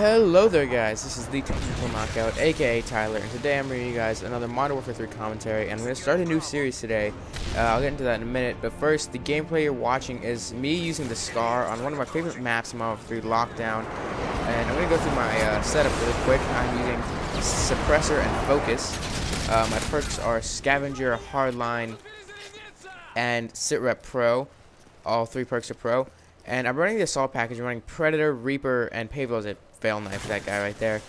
Hello there guys, this is the Technical Knockout, aka Tyler, and today I'm bringing you guys another Modern Warfare 3 commentary, and I'm going to start a new series today. I'll get into that in a minute, but first, the gameplay you're watching is me using the SCAR on one of my favorite maps in Modern Warfare 3, Lockdown, and I'm going to go through my setup really quick. I'm using Suppressor and Focus. My perks are Scavenger, Hardline, and Sitrep Pro. All three perks are Pro. And I'm running the Assault package. I'm running Predator, Reaper, and Pavo as a fail knife, that guy right there.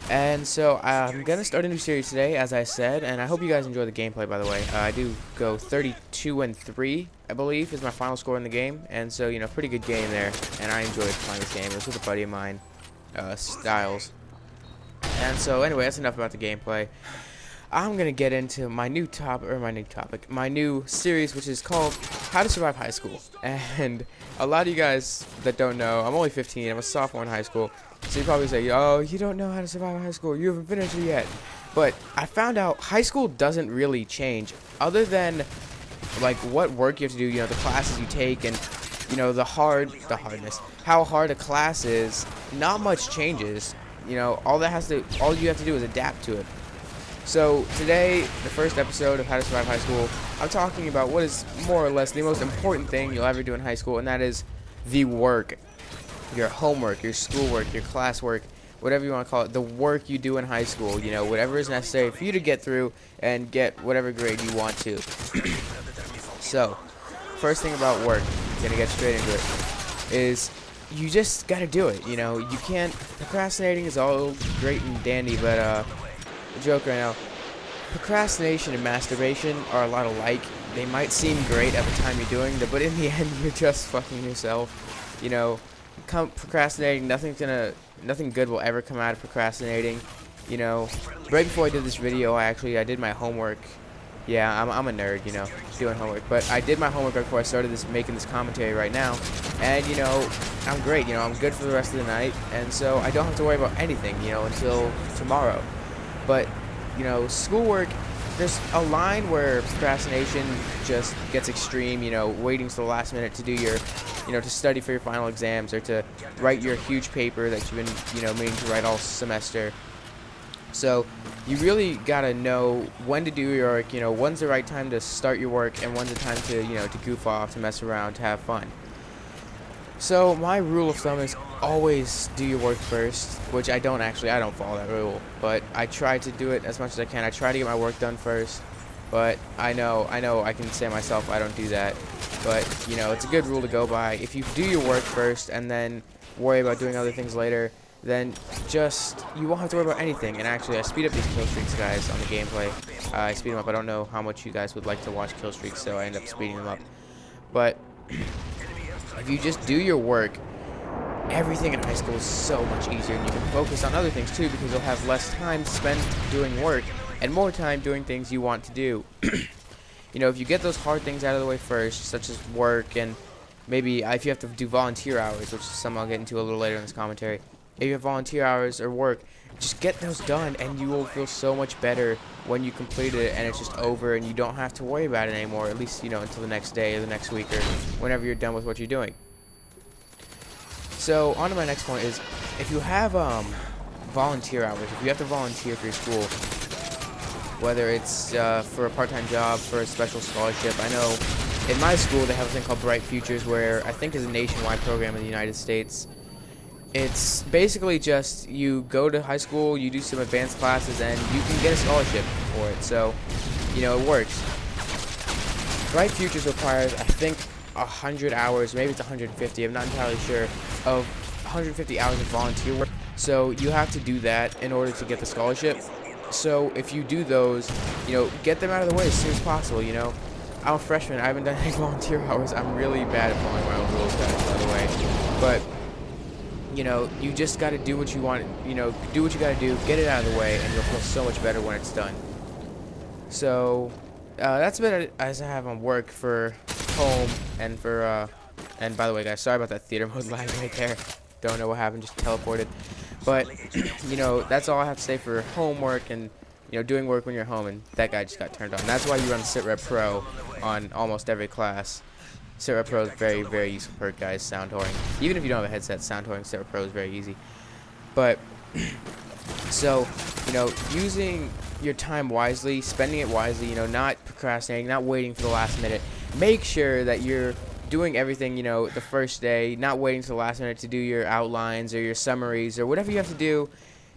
And so I'm going to start a new series today, as I said, and I hope you guys enjoy the gameplay, by the way. I do go 32-3, I believe, is my final score in the game. And so, you know, pretty good game there, and I enjoyed playing this game. It was with a buddy of mine, Styles. And so, anyway, that's enough about the gameplay. I'm going to get into my new my new series, which is called How to Survive High School. And a lot of you guys that don't know, I'm only 15, I'm a sophomore in high school, so you probably say, oh, you don't know how to survive high school, you haven't finished it yet. But I found out high school doesn't really change, other than, like, what work you have to do, you know, the classes you take, and, you know, the hardness, how hard a class is. Not much changes, you know, all you have to do is adapt to it. So today, the first episode of How to Survive High School, I'm talking about what is more or less the most important thing you'll ever do in high school, and that is the work. Your homework, your schoolwork, your classwork, whatever you want to call it, the work you do in high school, you know, whatever is necessary for you to get through and get whatever grade you want to. So, first thing about work, I'm gonna get straight into it, is you just gotta do it, you know. You can't, procrastinating is all great and dandy, but joke right now. Procrastination and masturbation are a lot alike. They might seem great at the time you're doing them, but in the end, you're just fucking yourself. You know, procrastinating, nothing good will ever come out of procrastinating. You know, right before I did this video, I did my homework. Yeah, I'm a nerd, you know, doing homework. But I did my homework right before I started making this commentary right now, and you know, I'm great. You know, I'm good for the rest of the night, and so I don't have to worry about anything, you know, until tomorrow. But, you know, schoolwork, there's a line where procrastination just gets extreme, you know, waiting till the last minute to do your, you know, to study for your final exams or to write your huge paper that you've been, you know, meaning to write all semester. So, you really gotta know when to do your work, you know, when's the right time to start your work and when's the time to, you know, to goof off, to mess around, to have fun. So my rule of thumb is always do your work first, which I don't follow that rule, but I try to do it as much as I can. I try to get my work done first, but I know I can say myself I don't do that, but you know, it's a good rule to go by. If you do your work first and then worry about doing other things later, then you won't have to worry about anything. And actually, I speed up these kill streaks, guys, on the gameplay. I speed them up. I don't know how much you guys would like to watch kill streaks, so I end up speeding them up. But if you just do your work, everything in high school is so much easier, and you can focus on other things too, because you'll have less time spent doing work and more time doing things you want to do. You know, if you get those hard things out of the way first, such as work, and maybe if you have to do volunteer hours, which is something I'll get into a little later in this commentary, if you have volunteer hours or work, just get those done, and you will feel so much better when you complete it and it's just over and you don't have to worry about it anymore, at least, you know, until the next day or the next week or whenever you're done with what you're doing. So, on to my next point is, if you have volunteer hours, if you have to volunteer for your school, whether it's for a part-time job, for a special scholarship. I know in my school they have a thing called Bright Futures, where I think is a nationwide program in the United States. It's basically just you go to high school, you do some advanced classes, and you can get a scholarship for it. So, you know, it works. Bright Futures requires, I think, 100 hours, maybe it's 150, I'm not entirely sure, of 150 hours of volunteer work. So you have to do that in order to get the scholarship. So if you do those, you know, get them out of the way as soon as possible, you know. I'm a freshman, I haven't done any volunteer hours. I'm really bad at following my own rules, guys, by the way. But you know, you just got to do what you want, you know, do what you got to do, get it out of the way, and you'll feel so much better when it's done. So, that's about it as I have on work for home and for, and by the way, guys, sorry about that theater mode lag right there. Don't know what happened, just teleported. But, you know, that's all I have to say for homework and, you know, doing work when you're home, and that guy just got turned on. That's why you run Sitrep Pro on almost every class. Sitrep Pro is very, very useful perk, guys. Sound whoring. Even if you don't have a headset, sound whoring Sitrep Pro is very easy. But so, using your time wisely, spending it wisely, not procrastinating, not waiting for the last minute. Make sure that you're doing everything, the first day, not waiting to the last minute to do your outlines or your summaries or whatever you have to do.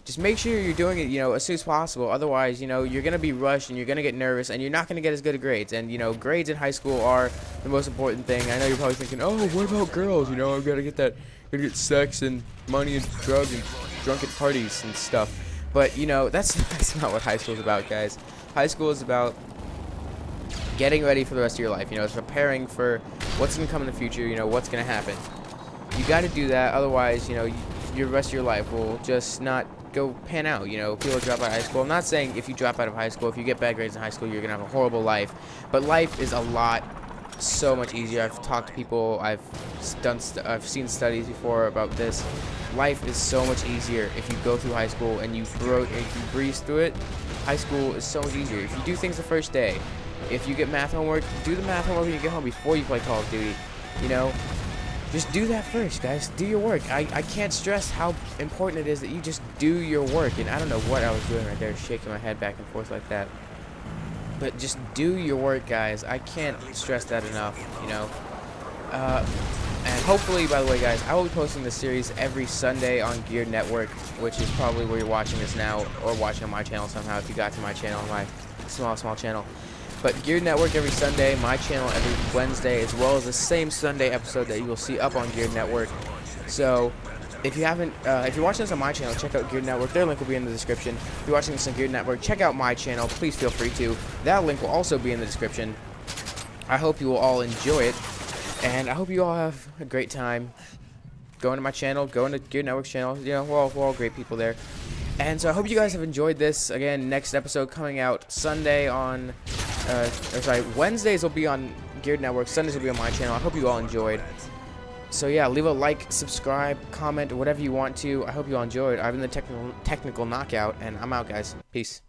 Just make sure you're doing it, as soon as possible. Otherwise, you're going to be rushed and you're going to get nervous and you're not going to get as good of grades. And, grades in high school are the most important thing. I know you're probably thinking, oh, what about girls? I've got to get sex and money and drugs and drunken parties and stuff. But, that's not what high school is about, guys. High school is about getting ready for the rest of your life. It's preparing for what's going to come in the future, what's going to happen. You got to do that. Otherwise, your rest of your life will just not go pan out. People drop out of high school. I'm not saying if you drop out of high school, if you get bad grades in high school, you're going to have a horrible life. But life is so much easier. I've talked to people. I've seen studies before about this. Life is so much easier if you go through high school and if you breeze through it. High school is so much easier. If you do things the first day, if you get math homework, do the math homework when you get home before you play Call of Duty. Just do that first, guys. Do your work. I can't stress how important it is that you just do your work. And I don't know what I was doing right there, shaking my head back and forth like that. But just do your work, guys. I can't stress that enough, And hopefully, by the way, guys, I will be posting this series every Sunday on Gear Network, which is probably where you're watching this now, or watching on my channel somehow if you got to my channel, my small channel. But Gear Network every Sunday, my channel every Wednesday, as well as the same Sunday episode that you will see up on Gear Network. So, if you're watching this on my channel, check out Gear Network. Their link will be in the description. If you're watching this on Gear Network, check out my channel. Please feel free to. That link will also be in the description. I hope you will all enjoy it, and I hope you all have a great time going to my channel, going to Gear Network's channel. We're all great people there. And so I hope you guys have enjoyed this. Again, next episode coming out Sunday on, Wednesdays will be on Geared Network. Sundays will be on my channel. I hope you all enjoyed. So yeah, leave a like, subscribe, comment, whatever you want to. I hope you all enjoyed. I've been the technical knockout, and I'm out, guys. Peace.